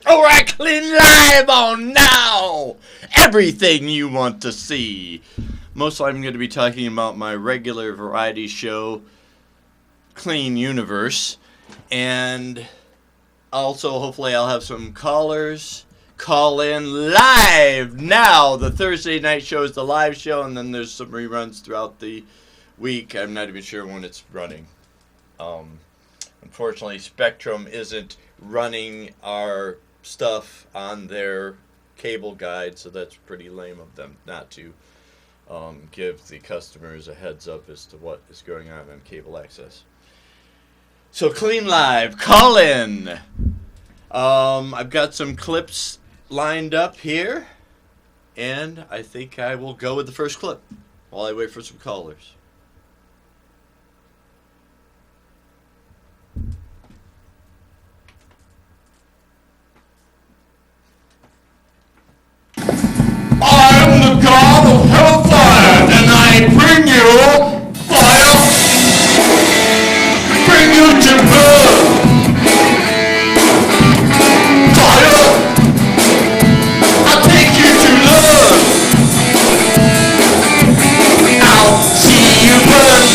Alright, Clean Live on now! Everything you want to see. Mostly I'm going to be talking about my regular variety show, Clean Universe. And also, hopefully I'll have some callers. Call in live now. The Thursday night show is the live show, and then there's some reruns throughout the week. I'm not even sure when it's running. Unfortunately, Spectrum isn't running our stuff on their cable guide, so that's pretty lame of them not to give the customers a heads up as to what is going on cable access. So Clean Live, call in. I've got some clips lined up here, and I think I will go with the first clip while I wait for some callers. I'm the god of hellfire, and I bring you fire, bring you to burn. Fire, I'll take you to learn. I'll see you burn.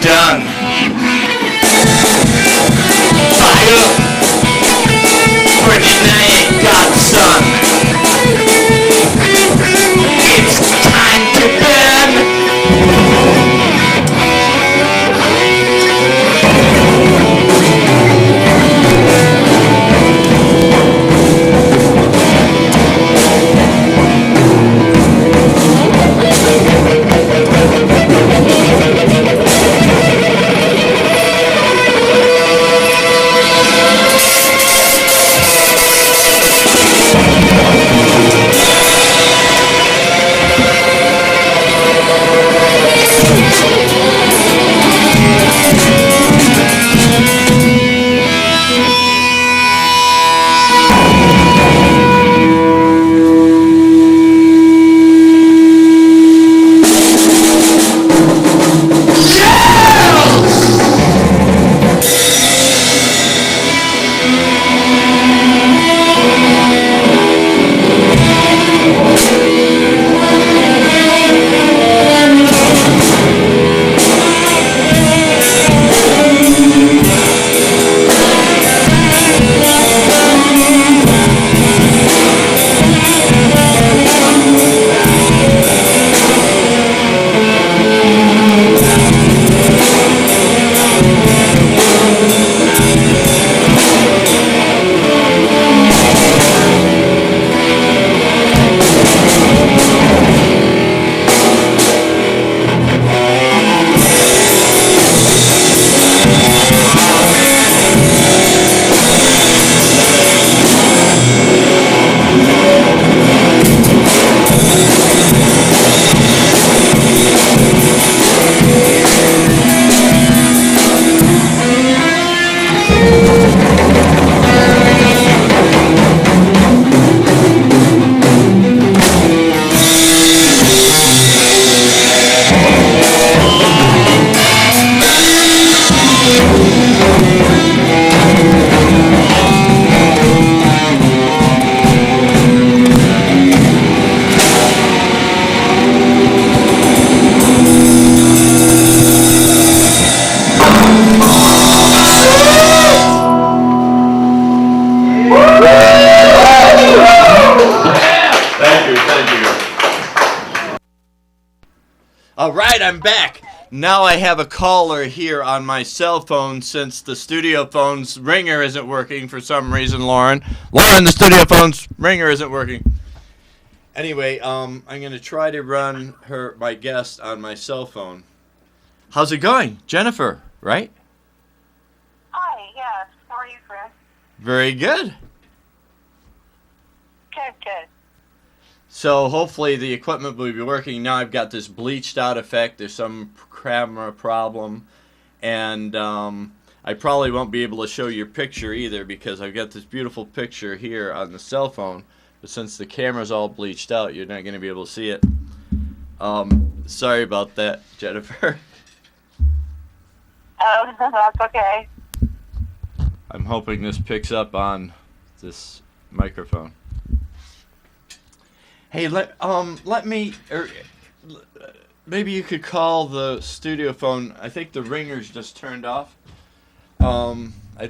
done. Fire! Pretty name, godson. It's time to burn. Alright, I'm back. Now I have a caller here on my cell phone since the studio phone's ringer isn't working for some reason, Lauren. Lauren, the studio phone's ringer isn't working. Anyway, I'm going to try to run my guest on my cell phone. How's it going? Jennifer, right? Hi, yes. How are you, Chris? Very good. Good. So hopefully the equipment will be working. Now I've got this bleached out effect. There's some camera problem. And I probably won't be able to show your picture either because I've got this beautiful picture here on the cell phone. But since the camera's all bleached out, you're not going to be able to see it. Sorry about that, Jennifer. Oh, that's okay. I'm hoping this picks up on this microphone. Hey, maybe you could call the studio phone. I think the ringer's just turned off. I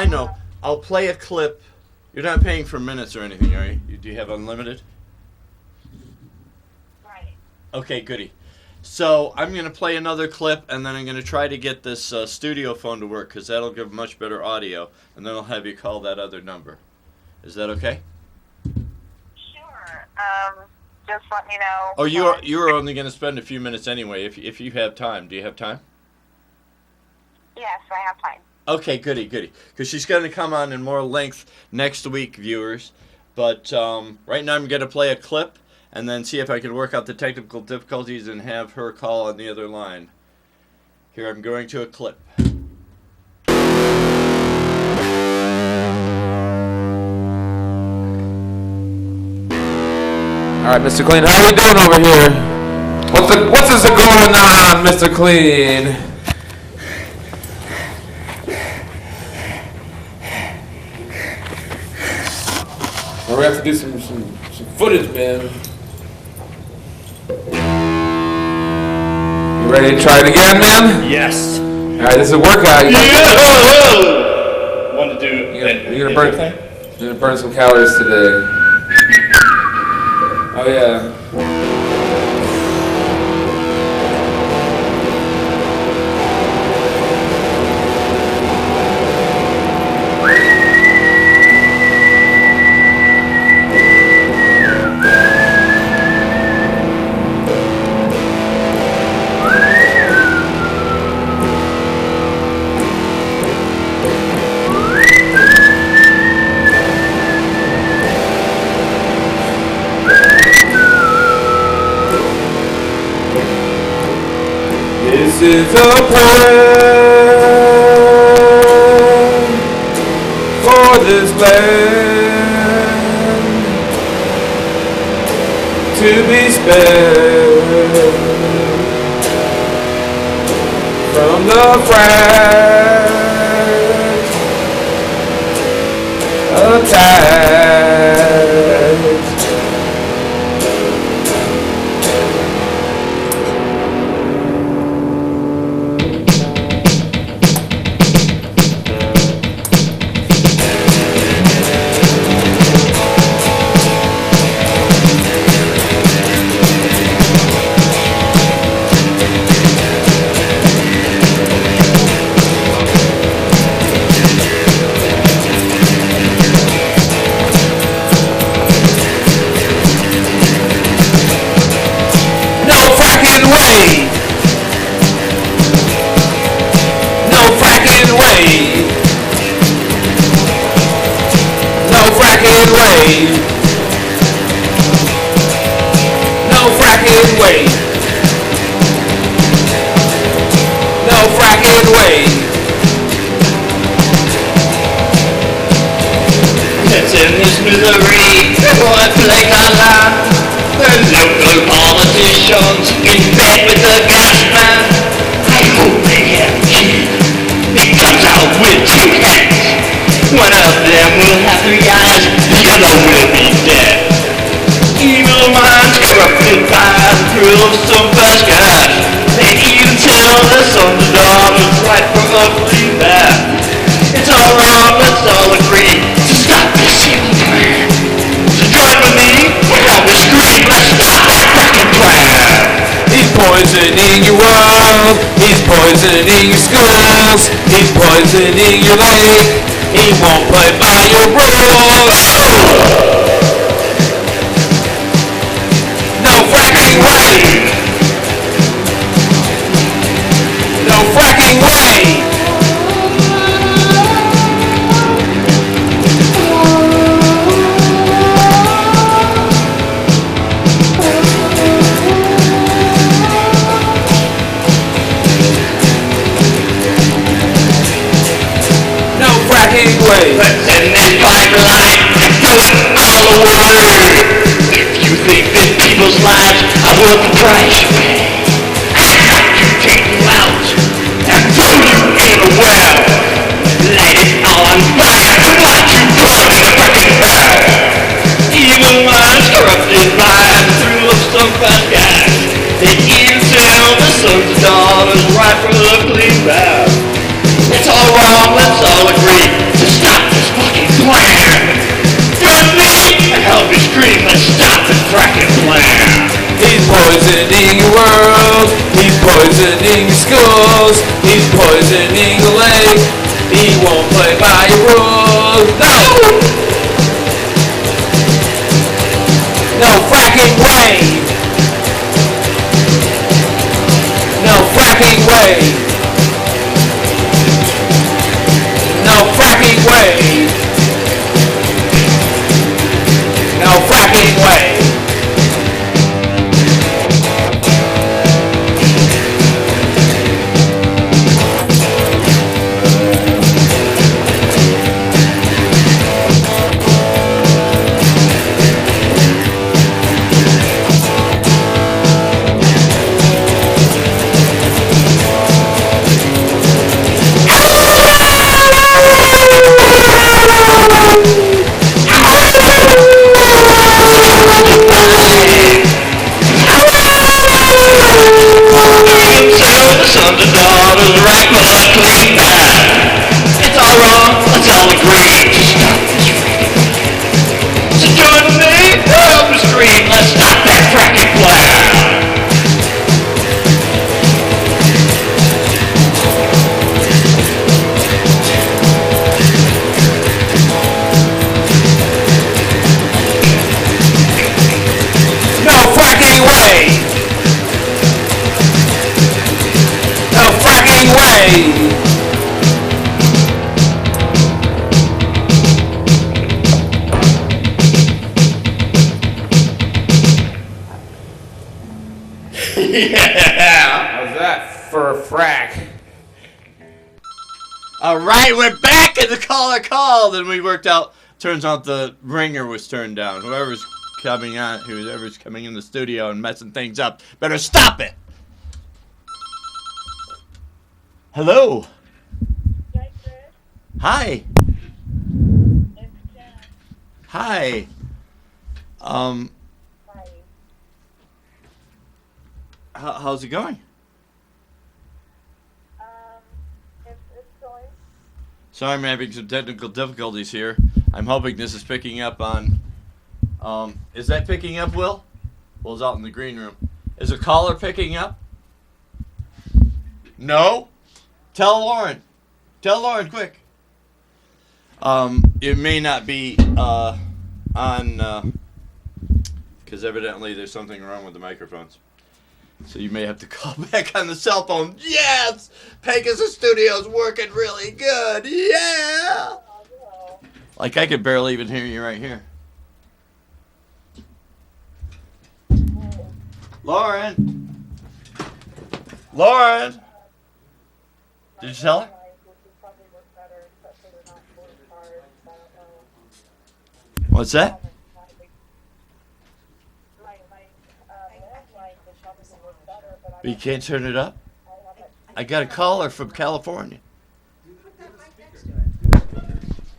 know. I'll play a clip. You're not paying for minutes or anything, are you? Do you have unlimited? Right. Okay, goody. So I'm going to play another clip, and then I'm going to try to get this studio phone to work, because that'll give much better audio, and then I'll have you call that other number. Is that okay? Sure. Just let me know. Oh, you're only going to spend a few minutes anyway, if you have time. Do you have time? Yes, I have time. Okay, goody. Because she's going to come on in more length next week, viewers. But right now I'm going to play a clip and then see if I can work out the technical difficulties and have her call on the other line. Here, I'm going to a clip. All right, Mr. Clean, how we doing over here? What's this going on, Mr. Clean? Well, we have to do some footage, man. You Ready to try it again, man? Yes. Alright, this is a workout. Want to do You're gonna burn some calories today. Oh yeah. This is a plan for this land to be spared from the fragile attacks. Misery, what place I lie. The local politicians in bed with the gas man. I hope they have a kid. It comes out with 2 heads. One of them will have 3 eyes, the other will be dead. Evil minds corrupted by the thrill of some fast guys. They even tell their sons and daughters right from ugly bad. It's all wrong, let's all agree to stop this evil plan. So join with me, help me scream, let's stop that fucking plan. He's poisoning your world, he's poisoning your schools, he's poisoning your lake, he won't play by your rules. No fracking way! No fracking way! Let's end this pipeline and do it all away. If you think that people's lives are worth the price you pay, I'd like to take you out and throw you in a well. Light it on fire and watch you burn in a fucking hell. Evil minds corrupted by the thrill of some fast guys. They even tell the sons and daughters right from the clean bath. It's all wrong, let's all agree to stop this fucking plan. Join me and help me scream, let's stop this fracking plan. He's poisoning your world, he's poisoning your schools, he's poisoning the lake, he won't play by your rules. No! No fracking way! No fracking way! No fracking way! No fracking way! Yeah. How's that for a frack? All right, we're back, and the caller called, and we worked out. Turns out the ringer was turned down. Whoever's coming in the studio and messing things up, better stop it. Hello. Hi, Chris. Hi. It's Jen. Hi. Hi. How's it going? It's going. Sorry, I'm having some technical difficulties here. I'm hoping this is picking up on. Is that picking up, Will? Will's out in the green room. Is a caller picking up? No? Tell Lauren. Tell Lauren, quick. It may not be on, because evidently there's something wrong with the microphones. So you may have to call back on the cell phone. Yes! Pegasus Studio's working really good. Yeah! Like I could barely even hear you right here. Lauren! Lauren! Did you tell her? What's that? But you can't turn it up? I got a caller from California.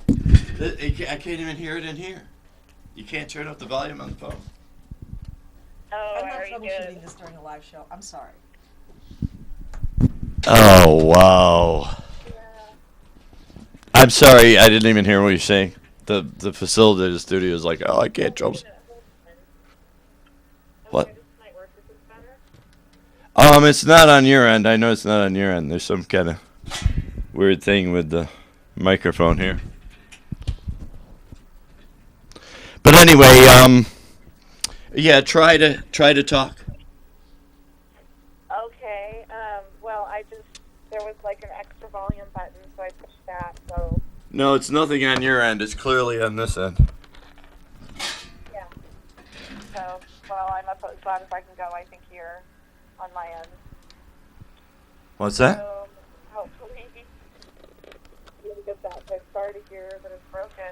I can't even hear it in here. You can't turn up the volume on the phone. Oh, I'm not very troubleshooting good. this during a live show. I'm sorry. Oh, wow. I'm sorry, I didn't even hear what you're saying. The facility of the studio is like, oh, I can't troubleshoot. What? It's not on your end. I know it's not on your end. There's some kind of weird thing with the microphone here. But anyway, yeah, try to talk. Okay. Well, there was like an extra volume button, so I pushed that. So No, it's nothing on your end. It's clearly on this end. yeah. So well, I'm as glad as I can go. I think here on my end. What's that? So hopefully you'll get that. I'm sorry to hear that it's broken.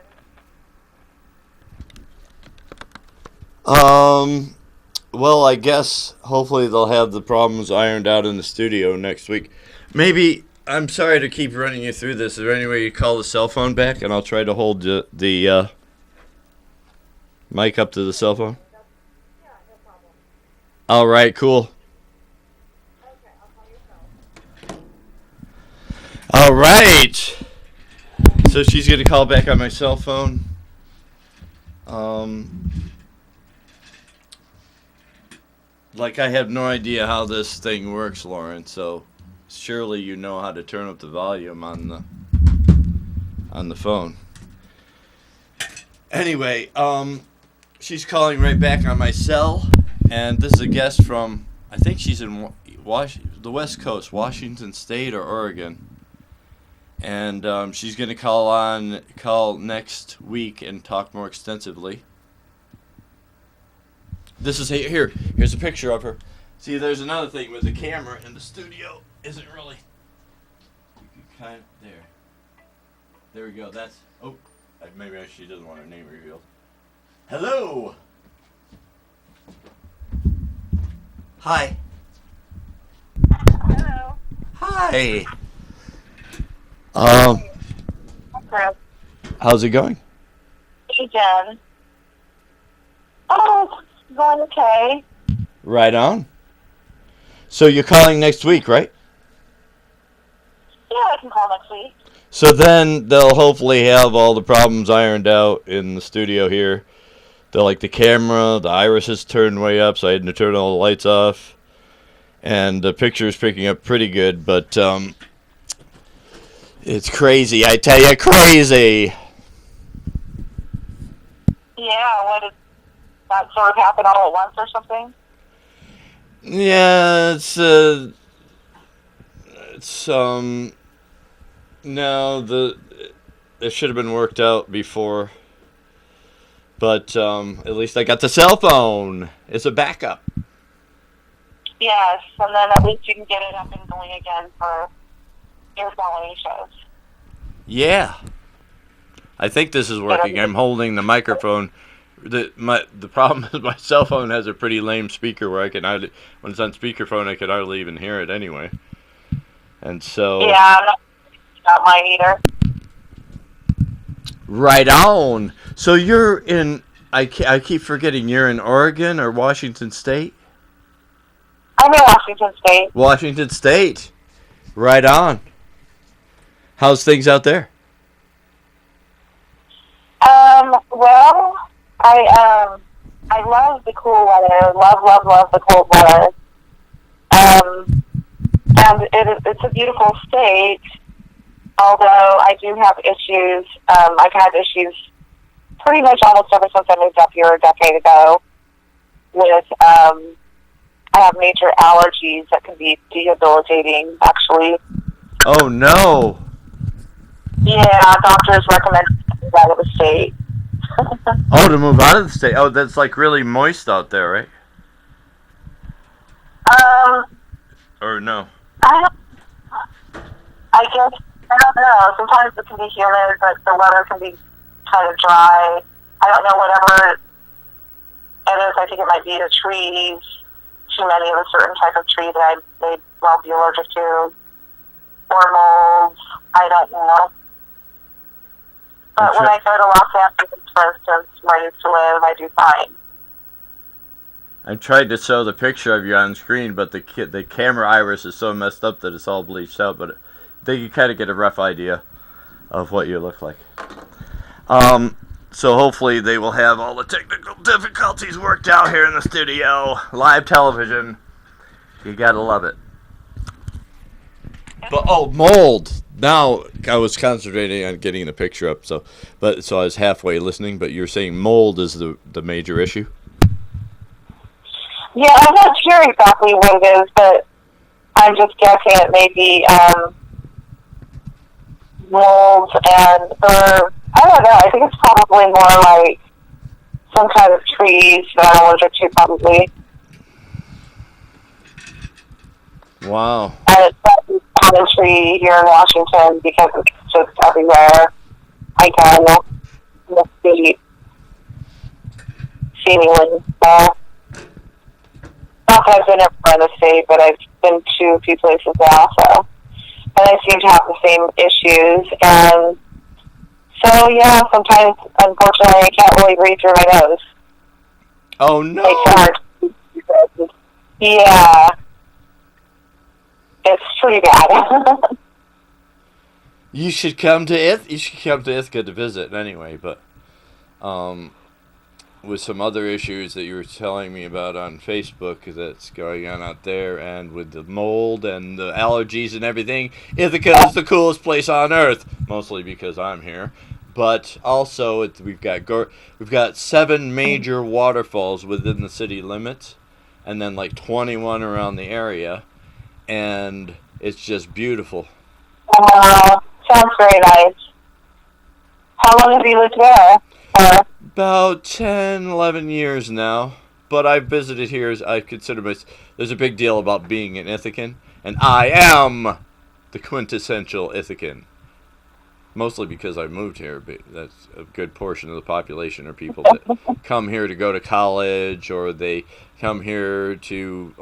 Well, I guess hopefully they'll have the problems ironed out in the studio next week. Maybe, I'm sorry to keep running you through this. Is there any way you call the cell phone back and I'll try to hold the mic up to the cell phone? Yeah, no problem. All right, cool. Okay, I'll call yourself. All right. So she's going to call back on my cell phone. Like I have no idea how this thing works, Lauren, so surely you know how to turn up the volume on the phone. Anyway, she's calling right back on my cell, and this is a guest from, I think she's in the West Coast, Washington State or Oregon. And she's going to call next week and talk more extensively. This is here's a picture of her. See, there's another thing with the camera in the studio isn't really. You can kind of there we go. That's maybe she doesn't want her name revealed. Hello. Hi. Hello. Hi. Chris. How's it going? Hey, Jen. Oh, going okay. Right on. So you're calling next week, right? Yeah, I can call next week. So then they'll hopefully have all the problems ironed out in the studio here. They'll like the camera, the iris is turned way up, so I had to turn all the lights off. And the picture is picking up pretty good, but it's crazy. I tell you, crazy. Yeah, what did that sort of happen all at once or something? Yeah, no, it should have been worked out before. But at least I got the cell phone. It's a backup. Yes, and then at least you can get it up and going again for your quality shows. Yeah. I think this is working. I'm holding the microphone. The problem is my cell phone has a pretty lame speaker where I can hardly, when it's on speakerphone, I could hardly even hear it anyway. And so. Yeah, not mine either. Right on. So you're in. I keep forgetting. You're in Oregon or Washington State. I'm in Washington State. Washington State. Right on. How's things out there? Well, I love the cool weather. Love the cold weather. And it's a beautiful state. Although I do have issues. I've had issues pretty much almost ever since I moved up here a decade ago. With I have major allergies that can be debilitating. Actually. Oh no. Yeah, doctors recommend to move out of the state. Oh, to move out of the state. Oh, that's like really moist out there, right? Or no? I guess, I don't know. Sometimes it can be humid, but the weather can be kind of dry. I don't know, whatever it is. I think it might be the trees. Too many of a certain type of tree that I may well be allergic to. Or molds. I don't know. But when I go to Los Angeles, for instance, where I used to live, I do fine. I tried to show the picture of you on screen, but the camera iris is so messed up that it's all bleached out. But they can kind of get a rough idea of what you look like. So hopefully they will have all the technical difficulties worked out here in the studio. Live television. You gotta love it. But mold. Now I was concentrating on getting the picture up, so I was halfway listening. But you're saying mold is the major issue. Yeah, I'm not sure exactly what it is, but I'm just guessing it may be mold or I don't know. I think it's probably more like some kind of trees that I'm allergic to, probably. Wow. And it's not a common tree here in Washington because it's just everywhere. I kind of must be seemingly. Not that I've been everywhere in the state, but I've been to a few places now, so. And I seem to have the same issues, and so, yeah, sometimes, unfortunately, I can't really breathe through my nose. Oh, no. It's hard. Yeah. It's pretty bad. You should come to Ithaca to visit anyway, but with some other issues that you were telling me about on Facebook that's going on out there, and with the mold and the allergies and everything, Ithaca is the coolest place on earth, mostly because I'm here. But also, we've got 7 major waterfalls within the city limits, and then like 21 around the area, and it's just beautiful. Sounds very nice. How long have you lived there? About 10, 11 years now. But I've visited here. I consider myself. There's a big deal about being an Ithacan, and I am the quintessential Ithacan. Mostly because I moved here, but that's a good portion of the population are people that come here to go to college, or they come here to,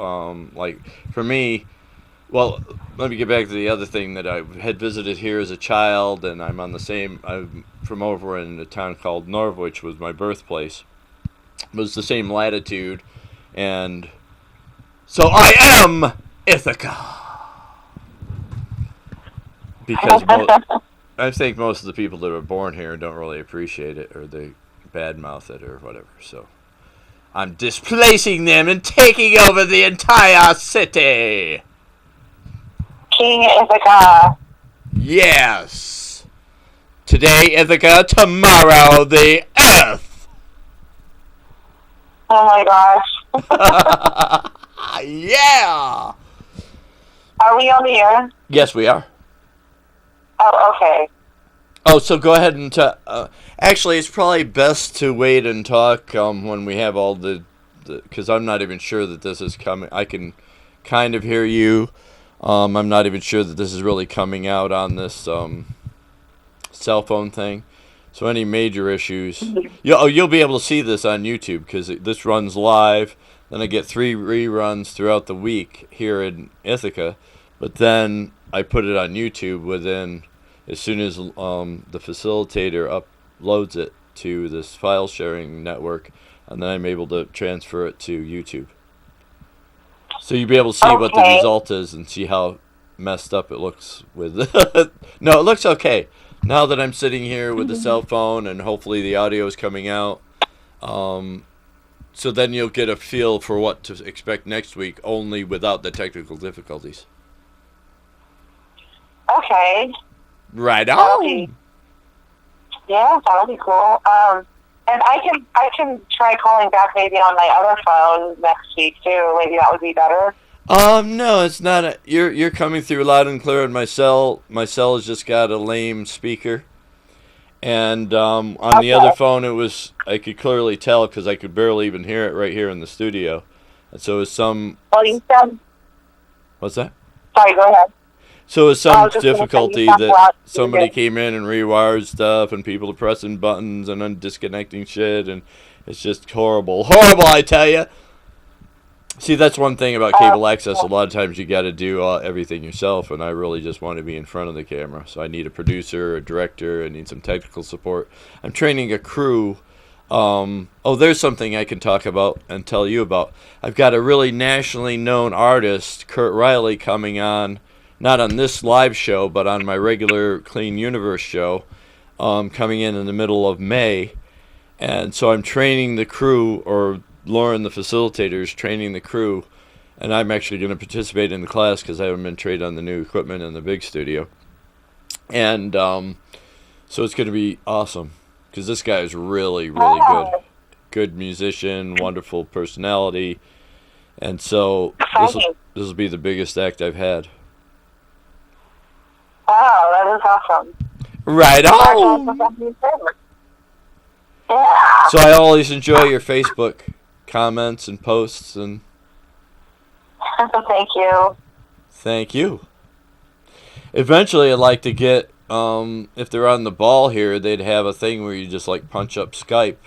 like, for me, well, let me get back to the other thing that I had visited here as a child, and I'm from over in a town called Norwich, was my birthplace. It was the same latitude, and so I am Ithaca. Because I think most of the people that are born here don't really appreciate it, or they badmouth it, or whatever. So I'm displacing them and taking over the entire city. King Ithaca. Yes. Today Ithaca, tomorrow the Earth. Oh my gosh. Yeah. Are we on the air? Yes, we are. Oh, okay. Oh, so go ahead and actually, it's probably best to wait and talk when we have all the because I'm not even sure that this is coming. I can kind of hear you. I'm not even sure that this is really coming out on this cell phone thing. So any major issues, you'll be able to see this on YouTube because this runs live. Then I get 3 reruns throughout the week here in Ithaca, but then I put it on YouTube as soon as the facilitator uploads it to this file sharing network, and then I'm able to transfer it to YouTube. So you'll be able to see what the result is and see how messed up it looks with. No, it looks okay. Now that I'm sitting here with the cell phone and hopefully the audio is coming out, so then you'll get a feel for what to expect next week, only without the technical difficulties. Okay. Right on. Yeah, that'll be cool. And I can try calling back maybe on my other phone next week too. Maybe that would be better. No, it's not. You're coming through loud and clear in my cell. My cell has just got a lame speaker, and on the other phone, I could clearly tell because I could barely even hear it right here in the studio, and so it's some. Well, you sound. What's that? Sorry, go ahead. So it's some difficulty that somebody came in and rewired stuff, and people are pressing buttons and disconnecting shit, and it's just horrible, I tell you. See, that's one thing about cable access. A lot of times you got to do everything yourself, and I really just want to be in front of the camera. So I need a producer, a director, I need some technical support. I'm training a crew. There's something I can talk about and tell you about. I've got a really nationally known artist, Kurt Riley, coming on, not on this live show, but on my regular Clean Universe show, coming in the middle of May. And so I'm training the crew, or Lauren, the facilitator, is training the crew, and I'm actually going to participate in the class because I haven't been trained on the new equipment in the big studio. And so it's going to be awesome because this guy is really, really good. Good musician, wonderful personality. And so this will be the biggest act I've had. Wow, that is awesome. Right on! Yeah. So I always enjoy your Facebook comments and posts, and Thank you. Thank you. Eventually I'd like to get, if they're on the ball here, they'd have a thing where you just like punch up Skype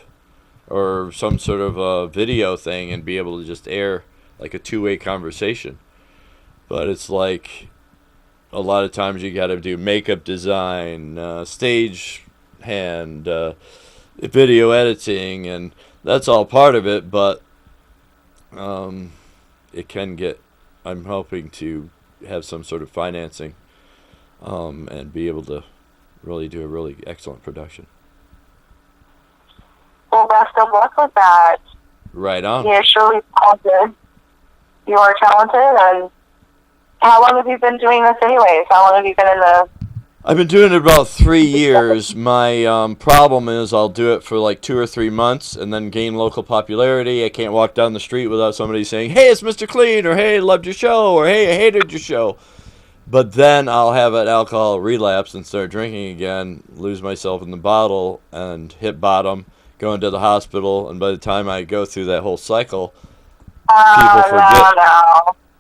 or some sort of a video thing and be able to just air like a two-way conversation. But it's like a lot of times you got to do makeup design, stage hand, video editing, and that's all part of it, but it can get, I'm hoping to have some sort of financing and be able to really do a really excellent production. Well, best of luck with that. Right on. You're surely talented. You are talented, and how long have you been doing this anyways? How long have you been in the... I've been doing it about 3 years. My problem is I'll do it for like 2 or 3 months and then gain local popularity. I can't walk down the street without somebody saying, "Hey, it's Mr. Clean," or "Hey, I loved your show," or "Hey, I hated your show." But then I'll have an alcohol relapse and start drinking again, lose myself in the bottle, and hit bottom, go into the hospital, and by the time I go through that whole cycle,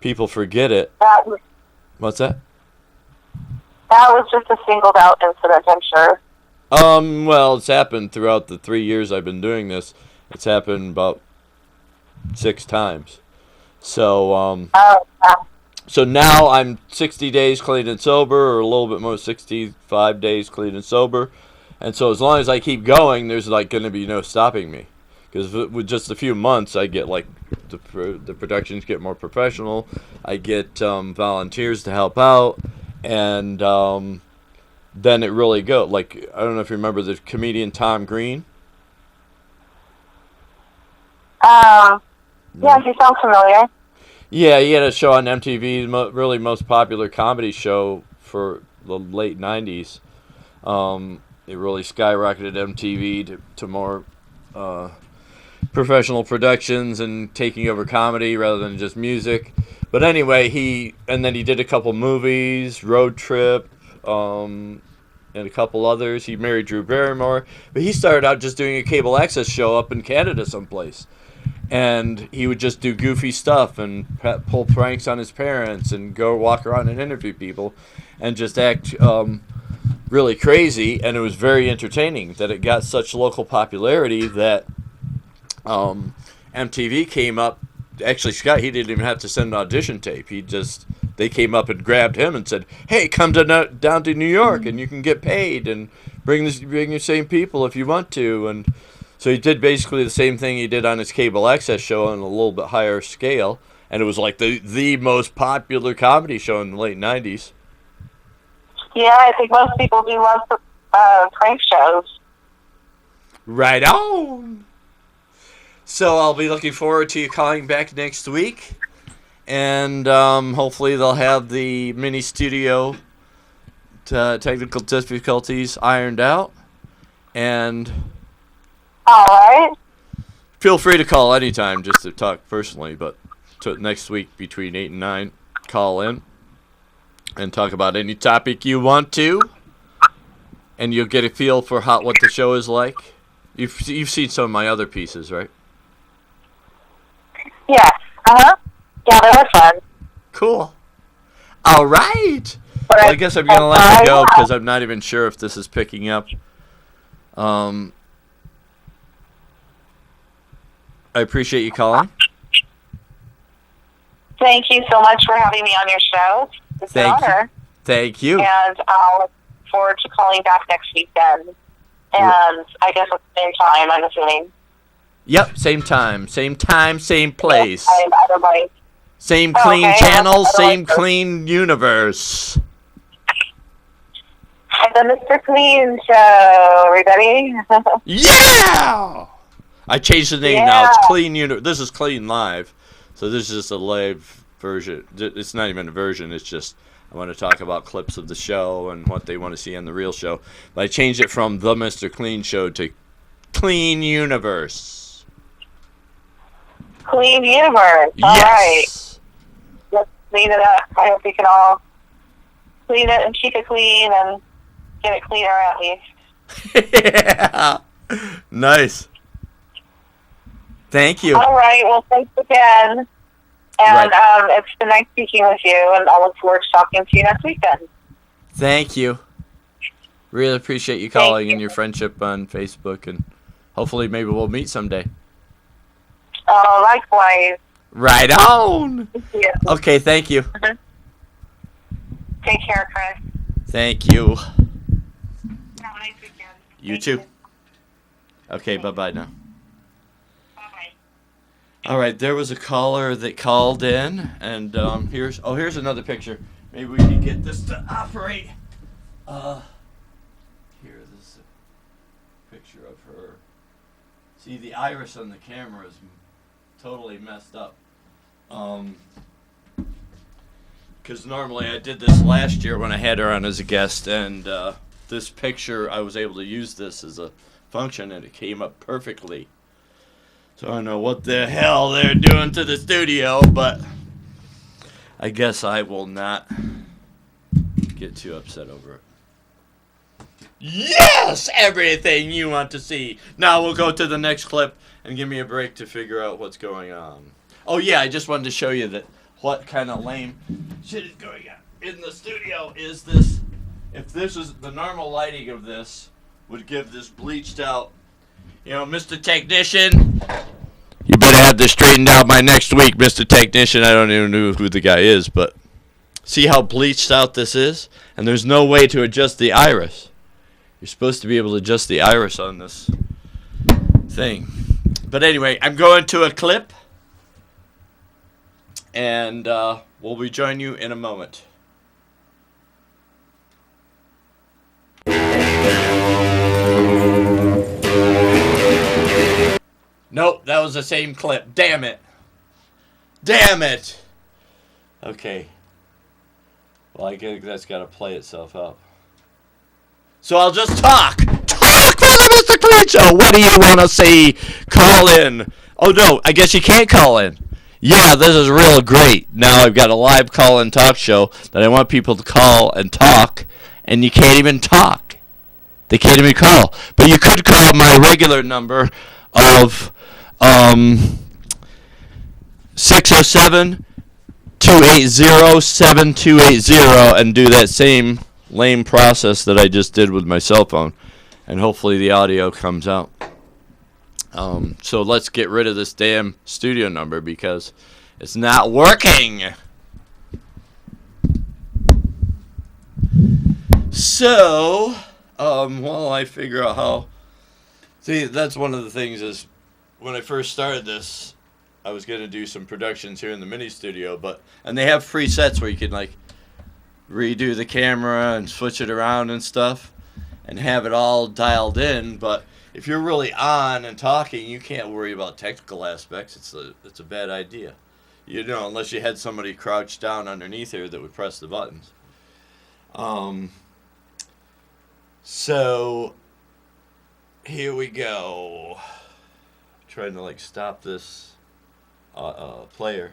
people forget it. What's that? That was just a singled out incident, I'm sure. Well, it's happened throughout the 3 years I've been doing this. It's happened about 6 times. So, so now I'm 60 days clean and sober, or a little bit more, 65 days clean and sober. And so as long as I keep going, there's like going to be no stopping me. Because with just a few months, I get like, the productions get more professional. I get volunteers to help out. And then it really goes. Like, I don't know if you remember the comedian Tom Green. Yeah, he sounds familiar. Yeah, he had a show on MTV, really most popular comedy show for the late 90s. It really skyrocketed MTV to more professional productions and taking over comedy rather than just music. But anyway, then he did a couple movies, Road Trip, and a couple others. He married Drew Barrymore. But he started out just doing a cable access show up in Canada someplace. and he would just do goofy stuff and pull pranks on his parents and go walk around and interview people and just act really crazy. And it was very entertaining that it got such local popularity that MTV came up. Actually, Scott, he didn't even have to send an audition tape. They came up and grabbed him and said, "Hey, come down to New York and you can get paid and bring your same people if you want to." And so he did basically the same thing he did on his cable access show on a little bit higher scale, and it was like the most popular comedy show in the late '90s. Yeah, I think most people do love prank shows. Right on. So I'll be looking forward to you calling back next week, and hopefully they'll have the mini studio technical difficulties ironed out. And all right, feel free to call anytime just to talk personally, but next week between 8 and 9, call in and talk about any topic you want to, and you'll get a feel for what the show is like. You've seen some of my other pieces, right? Yeah. Yeah, they were fun. Cool. All right. Well, I guess I'm going to let you go because I'm not even sure if this is picking up. I appreciate you calling. Thank you so much for having me on your show. It's an honor. Thank you. And I'll look forward to calling back next week then. And I guess at the same time, I'm assuming. Yep, same time, same place. Yes, same clean channel, same clean universe. The Mr. Clean Show, everybody. Yeah! I changed the name now. It's Clean Universe. This is CleanN Live. So this is just a live version. It's not even a version. It's just I want to talk about clips of the show and what they want to see on the real show. But I changed it from the Mr. Clean Show to Clean Universe. Clean Universe. All right. Let's clean it up. I hope we can all clean it and keep it clean and get it cleaner at least. Yeah. Nice. Thank you. All right. Well, thanks again. And it's been nice speaking with you, and I'll look forward to talking to you next week then. Thank you. Really appreciate you calling and your friendship on Facebook, and hopefully maybe we'll meet someday. Oh, likewise. Right on. Thank you. Okay, thank you. Mm-hmm. Take care, Chris. Thank you. Have a nice weekend. You too. Okay, bye-bye now. Bye-bye. All right, there was a caller that called in, and here's another picture. Maybe we can get this to operate. Here, this is a picture of her. See, the iris on the camera is totally messed up. Because normally I did this last year when I had her on as a guest, and this picture, I was able to use this as a function, and it came up perfectly. So I don't know what the hell they're doing to the studio, but I guess I will not get too upset over it. Yes! Everything you want to see. Now we'll go to the next clip and give me a break to figure out what's going on. Oh yeah, I just wanted to show you that what kind of lame shit is going on in the studio is this. If this is the normal lighting of this would give this bleached out, Mr. Technician, you better have this straightened out by next week, Mr. Technician. I don't even know who the guy is, but see how bleached out this is? And there's no way to adjust the iris. You're supposed to be able to adjust the iris on this thing. But anyway, I'm going to a clip, and we'll rejoin you in a moment. Nope, that was the same clip. Damn it. Okay. Well, I guess that's got to play itself up. So I'll just talk for the Mr. Clean Show. What do you want to see? Call in. Oh, no, I guess you can't call in. Yeah, this is real great. Now I've got a live call-in talk show that I want people to call and talk, and you can't even talk. They can't even call. But you could call my regular number of 607-280-7280 and do that same lame process that I just did with my cell phone. And hopefully the audio comes out. So let's get rid of this damn studio number because it's not working. So, while I figure out how... See, that's one of the things is when I first started this, I was going to do some productions here in the mini studio, and they have free sets where you can like redo the camera and switch it around and stuff and have it all dialed in, but if you're really on and talking, you can't worry about technical aspects. It's a bad idea. You know, unless you had somebody crouched down underneath here that would press the buttons. So here we go. Trying to like stop this player.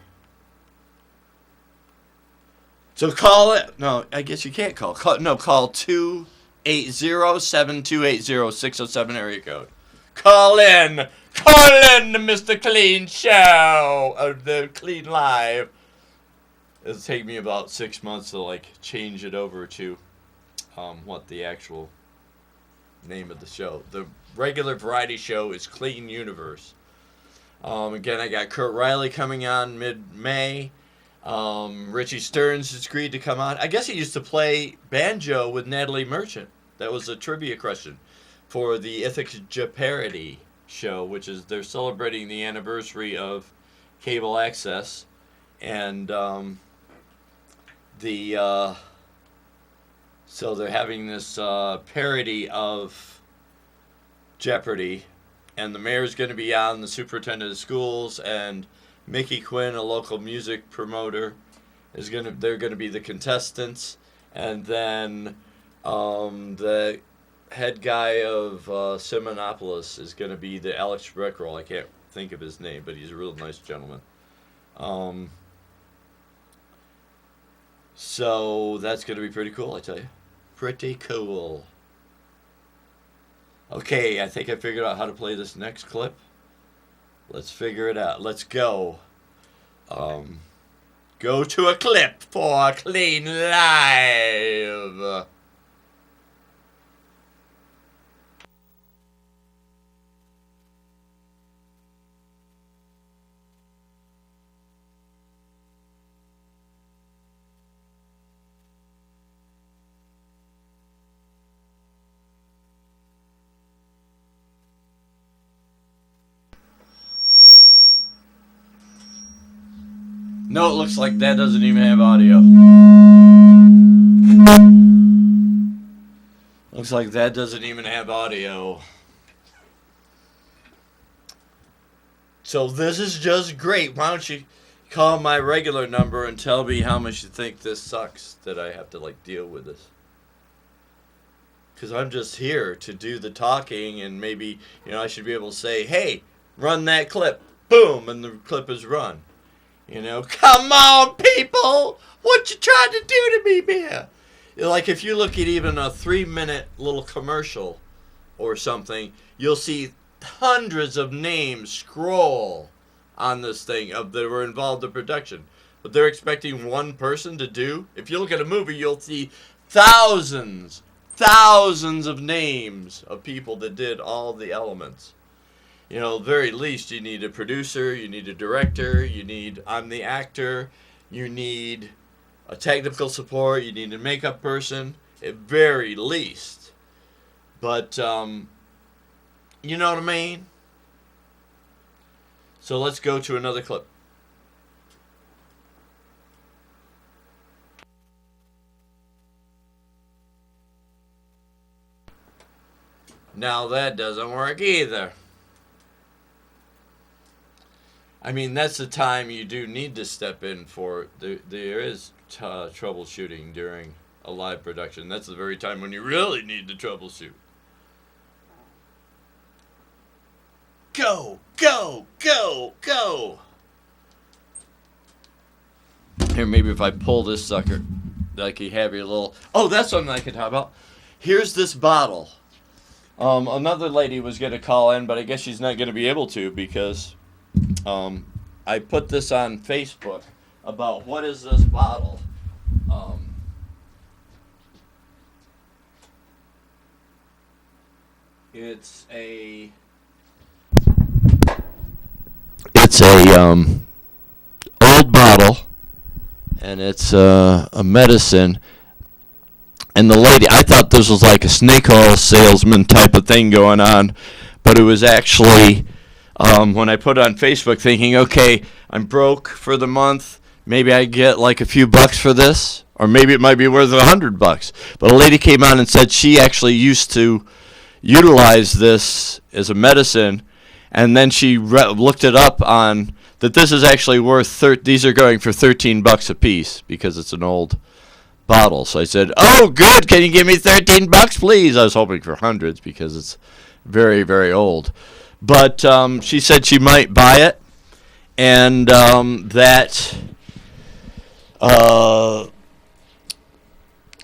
So call it. No, I guess you can't call. Call 280-7280-607 area code. Call in the Mr. Clean show of the Clean Live. It'll take me about 6 months to like change it over to what the actual name of the show. The regular variety show is Clean Universe. Again, I got Kurt Riley coming on mid-May. Richie Stearns has agreed to come on. I guess he used to play banjo with Natalie Merchant. That was a trivia question for the Ithaca parody show, which is they're celebrating the anniversary of cable access, and so they're having this parody of Jeopardy, and the mayor's going to be on, the superintendent of schools, and Mickey Quinn, a local music promoter, they're going to be the contestants, and then the head guy of Simonopolis is going to be the Alex Breckrell. I can't think of his name, but he's a real nice gentleman. So that's going to be pretty cool, I tell you. Pretty cool. Okay, I think I figured out how to play this next clip. Let's figure it out. Let's go. Go to a clip for Clean Live. No, it looks like that doesn't even have audio. Looks like that doesn't even have audio. So this is just great. Why don't you call my regular number and tell me how much you think this sucks that I have to like deal with this. Because I'm just here to do the talking, and maybe, you know, I should be able to say, hey, run that clip. Boom, and the clip is run. You know, come on, people! What you trying to do to me, man? Like, if you look at even a 3-minute little commercial or something, you'll see hundreds of names scroll on this thing that were involved in production. But they're expecting one person to do. If you look at a movie, you'll see thousands of names of people that did all the elements. You know, very least, you need a producer, you need a director, I'm the actor, you need a technical support, you need a makeup person, at very least. But, you know what I mean? So let's go to another clip. Now that doesn't work either. I mean, that's the time you do need to step in for. There is troubleshooting during a live production. That's the very time when you really need to troubleshoot. Go, go, go, go! Here, maybe if I pull this sucker, like you have your little... Oh, that's something I can talk about. Here's this bottle. Another lady was going to call in, but I guess she's not going to be able to because... I put this on Facebook about what is this bottle. It's a old bottle, and it's a medicine. And the lady, I thought this was like a snake oil salesman type of thing going on, but it was actually when I put it on Facebook, thinking, okay, I'm broke for the month. Maybe I get like a few bucks for this, or maybe it might be worth $100. But a lady came on and said she actually used to utilize this as a medicine, and then she looked it up on that this is actually worth these are going for $13 a piece because it's an old bottle. So I said, "Oh, good. Can you give me $13, please?" I was hoping for hundreds because it's very, very old. But she said she might buy it, and that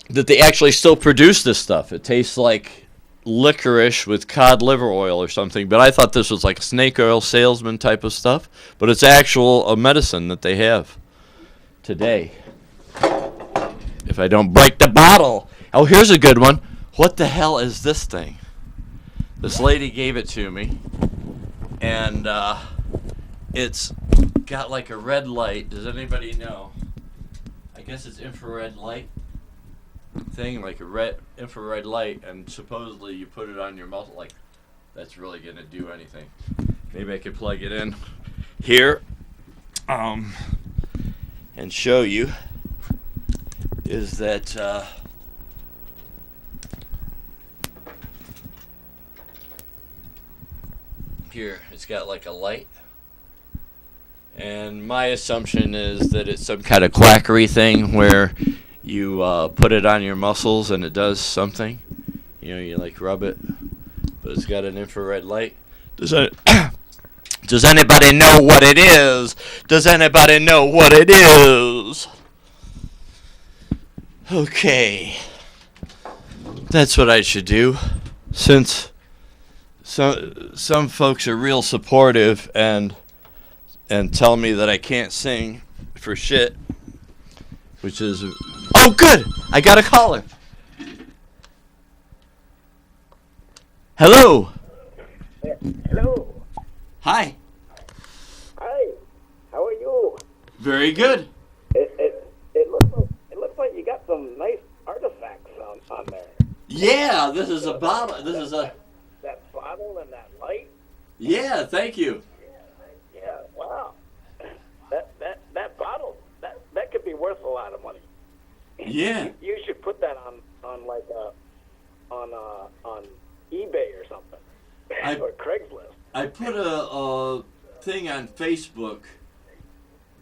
they actually still produce this stuff. It tastes like licorice with cod liver oil or something, but I thought this was like snake oil salesman type of stuff, but it's actual medicine that they have today. If I don't break the bottle. Oh, here's a good one. What the hell is this thing? This lady gave it to me, and it's got like a red light. Does anybody know? I guess it's infrared light thing, like a red infrared light, and supposedly you put it on your muscle, like that's really gonna do anything. Maybe I could plug it in here and show you. Is that here it's got like a light, and my assumption is that it's some kind of quackery thing where you put it on your muscles and it does something. You know, you like rub it, but it's got an infrared light. Does anybody know what it is? Does anybody know what it is? Okay. That's what I should do. Since some folks are real supportive and tell me that I can't sing for shit, which is... Oh, good! I got a caller. Hello. Hello. Hi. Hi. How are you? Very good. It looks like you got some nice artifacts on there. Yeah, this is a bottle. This is a... That bottle and that light. Yeah, thank you. Yeah. Wow. That bottle that could be worth a lot of money. Yeah. You should put that on eBay or something. Or Craigslist. I put a thing on Facebook.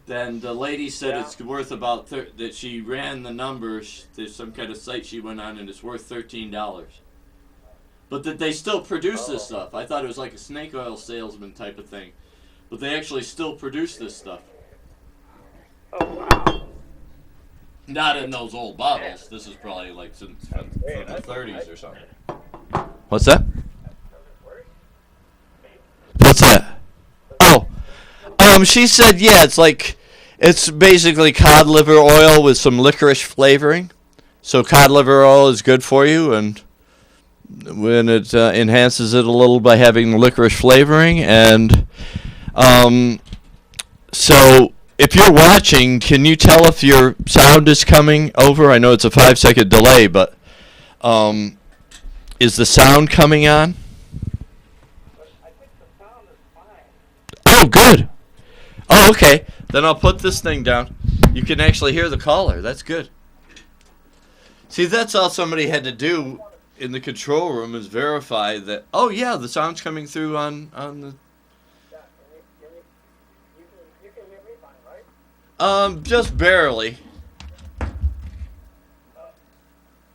Then the lady said it's worth about that she ran the numbers. There's some kind of site she went on, and it's worth $13. But that they still produce this stuff. I thought it was like a snake oil salesman type of thing, but they actually still produce this stuff. Oh wow! Not in those old bottles. This is probably like from the 30s or something. What's that? What's that? Oh, she said, yeah, it's basically cod liver oil with some licorice flavoring. So cod liver oil is good for you, and when it enhances it a little by having the licorice flavoring. And so if you're watching, can you tell if your sound is coming over? I know it's a 5-second delay, but is the sound coming on? I think the sound is fine. Oh, good. Oh, okay. Then I'll put this thing down. You can actually hear the caller. That's good. See, that's all somebody had to do in the control room is verify that, oh, yeah, the sound's coming through on the... Yeah, you can hear me fine, right? Just barely.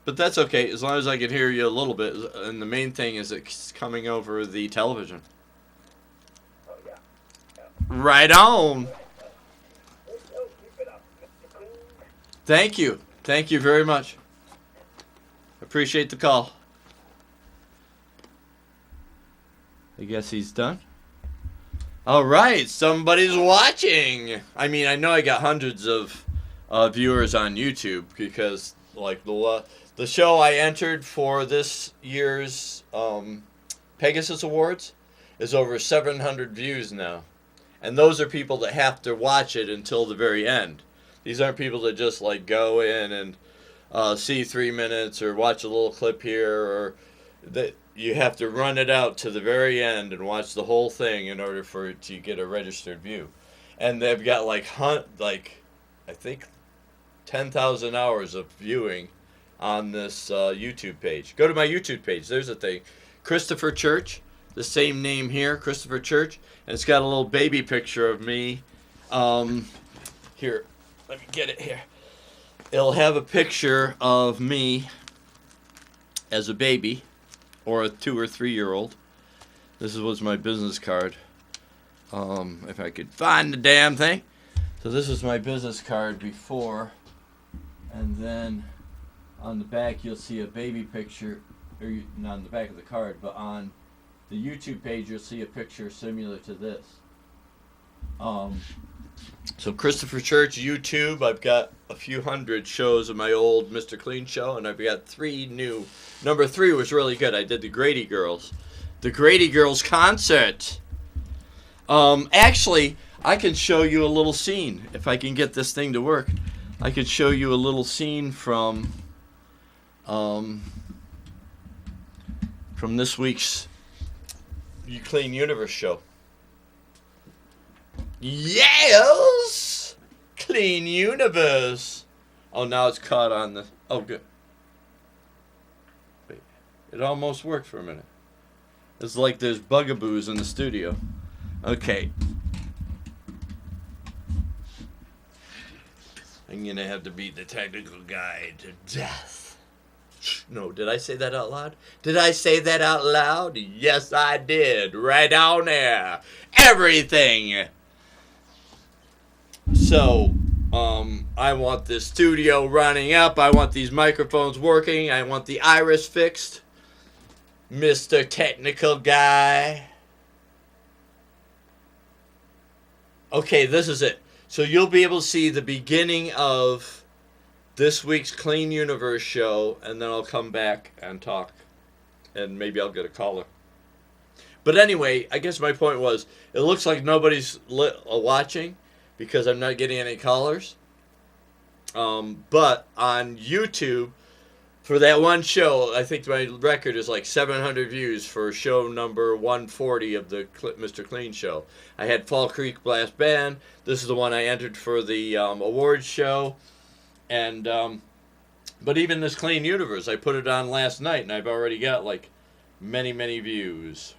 But that's okay, as long as I can hear you a little bit. And the main thing is it's coming over the television. Oh yeah. Right on. Keep it up, Mr. Clean. Thank you. Thank you very much. Appreciate the call. I guess he's done. All right, somebody's watching. I mean, I know I got hundreds of viewers on YouTube because, like, the show I entered for this year's Pegasus Awards is over 700 views now. And those are people that have to watch it until the very end. These aren't people that just, like, go in and see 3 minutes or watch a little clip here, or that you have to run it out to the very end and watch the whole thing in order for it to get a registered view. And they've got like I think 10,000 hours of viewing on this YouTube page. Go to my YouTube page. There's a thing. Christopher Church, the same name here, Christopher Church, and it's got a little baby picture of me. Here, let me get it here. It'll have a picture of me as a baby, or a 2 or 3 year old. This was my business card. If I could find the damn thing. So this is my business card before, and then on the back you'll see a baby picture, or not on the back of the card, but on the YouTube page you'll see a picture similar to this. So Christopher Church, YouTube, I've got a few hundred shows of my old Mr. Clean show, and I've got 3 new. Number 3 was really good. I did the Grady Girls. The Grady Girls concert. Actually, I can show you a little scene. If I can get this thing to work, I could show you a little scene from this week's Clean Universe show. Yes! Clean Universe. Oh, now it's caught on the... Oh, good. Wait. It almost worked for a minute. It's like there's bugaboos in the studio. Okay. I'm going to have to beat the technical guy to death. No, did I say that out loud? Did I say that out loud? Yes, I did. Right on there. Everything. So, I want this studio running up. I want these microphones working. I want the iris fixed. Mr. Technical Guy. Okay, this is it. So you'll be able to see the beginning of this week's Clean Universe show, and then I'll come back and talk. And maybe I'll get a caller. But anyway, I guess my point was, it looks like nobody's watching because I'm not getting any callers. But on YouTube, for that one show, I think my record is like 700 views for show number 140 of the Mr. Clean show. I had Fall Creek Blast Band. This is the one I entered for the awards show. And but even this Clean Universe, I put it on last night, and I've already got like many, many views.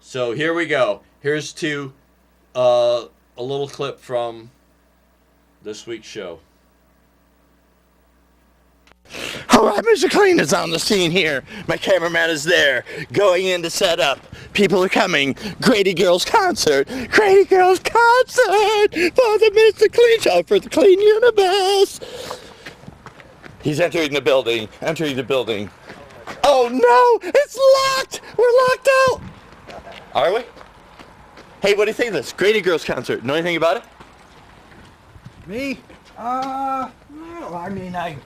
So here we go. Here's to a little clip from this week's show. All right, Mr. Clean is on the scene here. My cameraman is there, going in to set up. People are coming. Grady Girls concert. Grady Girls concert for the Mr. Clean show, for the Clean Universe. He's entering the building. Entering the building. Oh no, it's locked. We're locked out. Are we? Hey, what do you think of this Grady Girls concert? Know anything about it? Me? Well, I mean, I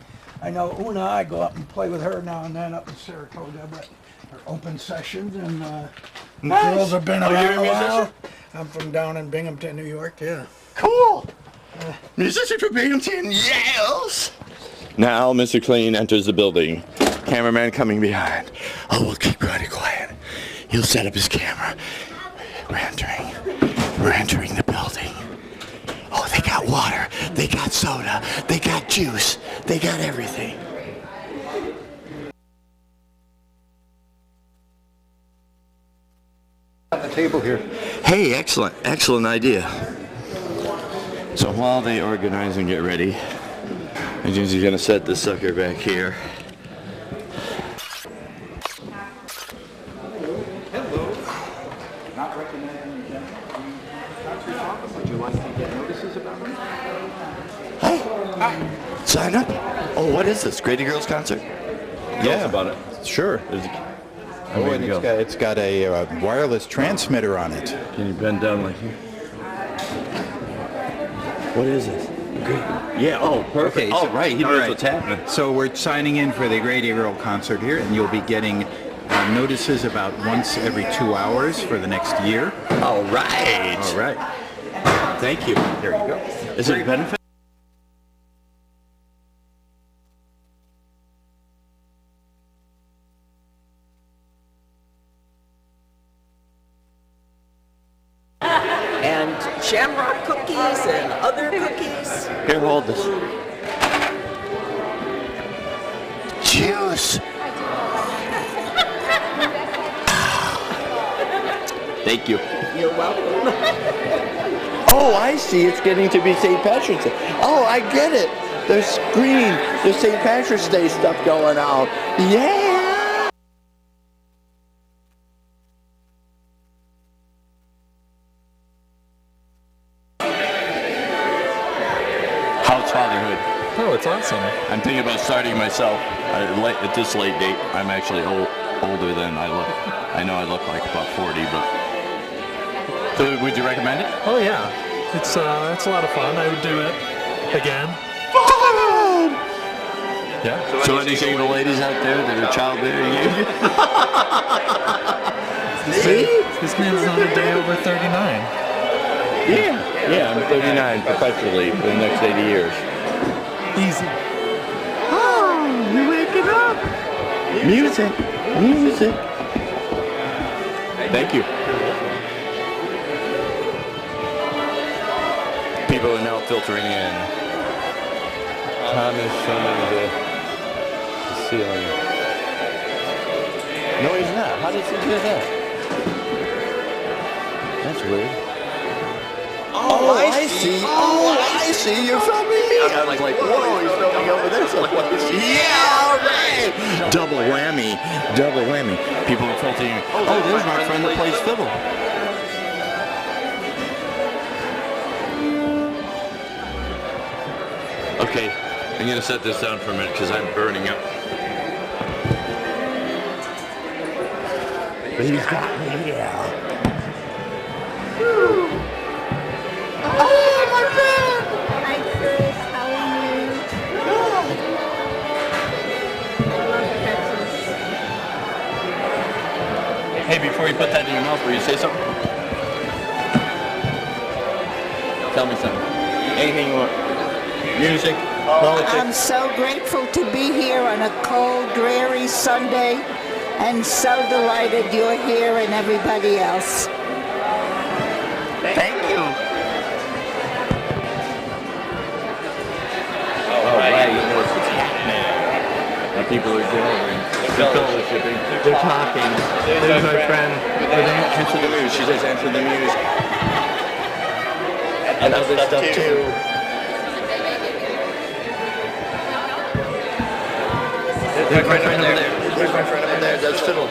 know Una, I go up and play with her now and then up in Saratoga, but they're open sessions, and Nice. girls have been Oh, you're around a a while. musician? I'm from down in Binghamton, New York, yeah. Cool. Musician from Binghamton, yes. Now Mr. Clean enters the building. Cameraman coming behind. Oh, we'll keep really quiet. He'll set up his camera. We're entering the building. Oh, they got water, they got soda, they got juice, they got everything. At the table here. Hey, excellent idea. So while they organize and get ready, I'm just gonna set this sucker back here. Hello. Not recognizing the gentleman. Concert office. Would you like to get notices about it? Hi. Sign up. Oh, what is this? Grady Girls concert? Yeah, about it. Sure. Oh, and it's got a wireless transmitter on it. Can you bend down like here? What is this? Yeah, oh, perfect. Okay, Oh, right, he knows what's happening. So we're signing in for the Grady Earl concert here, and you'll be getting notices about once every 2 hours for the next year. All right. All right. Thank you. There you go. Is it a benefit? And shamrock cookies and other cookies. Here, hold this. Juice. Thank you. You're welcome. Oh, I see. It's getting to be St. Patrick's Day. Oh, I get it. There's green. There's St. Patrick's Day stuff going on. Yeah. How's fatherhood? Oh, it's awesome. I'm thinking about starting myself at this late date. I'm actually older than I look. I know I look like about 40, but... So would you recommend it? Oh yeah, it's a lot of fun. I would do it again. Fun! Yeah. So any single ladies out there that are childbearing age? See? This man's on a day over 39. Yeah, I'm 39 professionally for the next 80 years. Easy. Oh, you're waking up. Music. Thank you. People are now filtering in. Tom is showing the ceiling. No, he's not. How does he do that? That's weird. Oh, I see. Oh, I see. You're filming me. I was like, whoa, he's filming over there someplace. Yeah, all right. Double whammy. People are filtering. Oh, there's my friend that plays fiddle. Okay, I'm gonna set this down for a minute because I'm burning up. But he's got me here. Oh, my friend! Hi, Chris. How are you? Hey, before you put that in your mouth, will you say something? Tell me something. Anything you want. Music, politics. I'm so grateful to be here on a cold, dreary Sunday, and so delighted you're here and everybody else. Thank you. All right, you know what's happening. Now people are delivering. They're fellowshipping. They're talking. There's my friend. Answer the Muse. She says answer the Muse. And other stuff too. There's my friend over there. There's my friend over there. That's fiddle.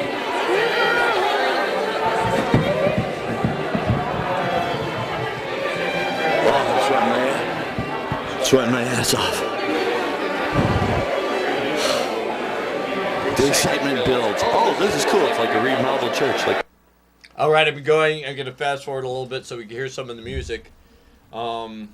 Oh, I'm sweating my ass off. The excitement builds. Oh, this is cool. It's like a remodeled church. Like. All right, I'm going to fast forward a little bit so we can hear some of the music. But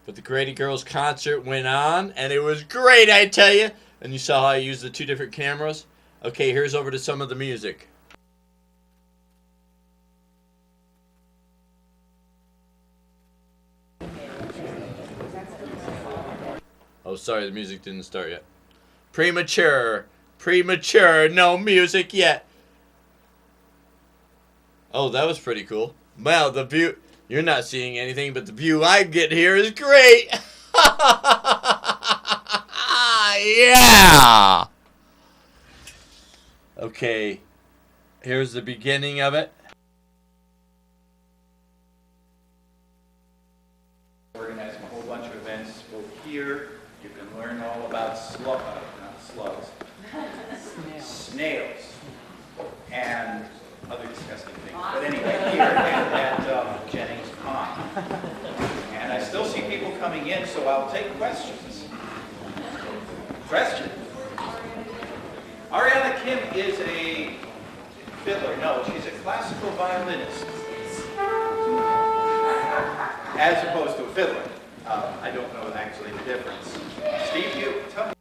the Grady Girls concert went on, and it was great, I tell you. And you saw how I used the two different cameras. Okay, here's over to some of the music. Oh, sorry, the music didn't start yet. Premature, no music yet. Oh, that was pretty cool. Wow, the view, you're not seeing anything, but the view I get here is great. Yeah! Okay, here's the beginning of it. Organizing a whole bunch of events. Go here. You can learn all about snails, and other disgusting things. But anyway, here at Jennings Pond. And I still see people coming in, so I'll take questions. Question. Ariana Kim is a fiddler. No, she's a classical violinist. As opposed to a fiddler. I don't know actually the difference. Steve, you tell me.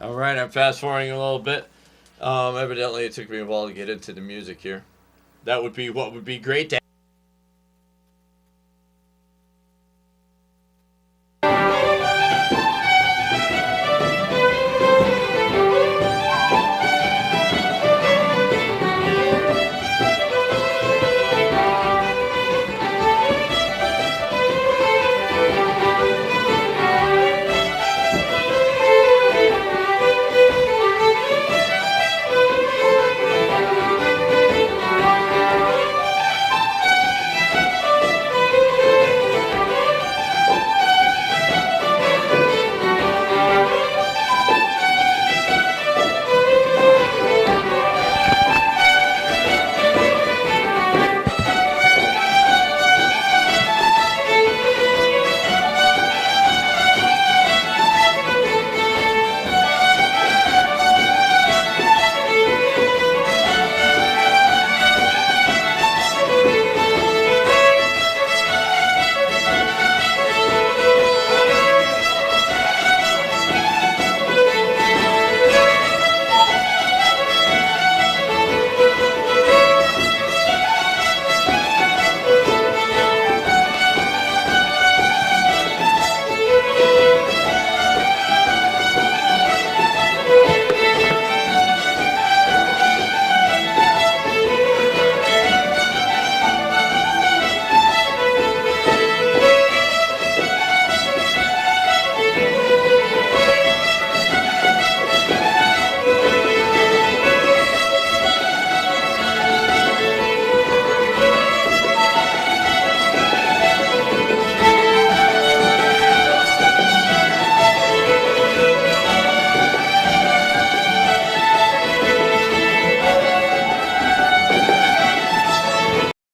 All right, I'm fast forwarding a little bit. Evidently, it took me a while to get into the music here. That would be what would be great to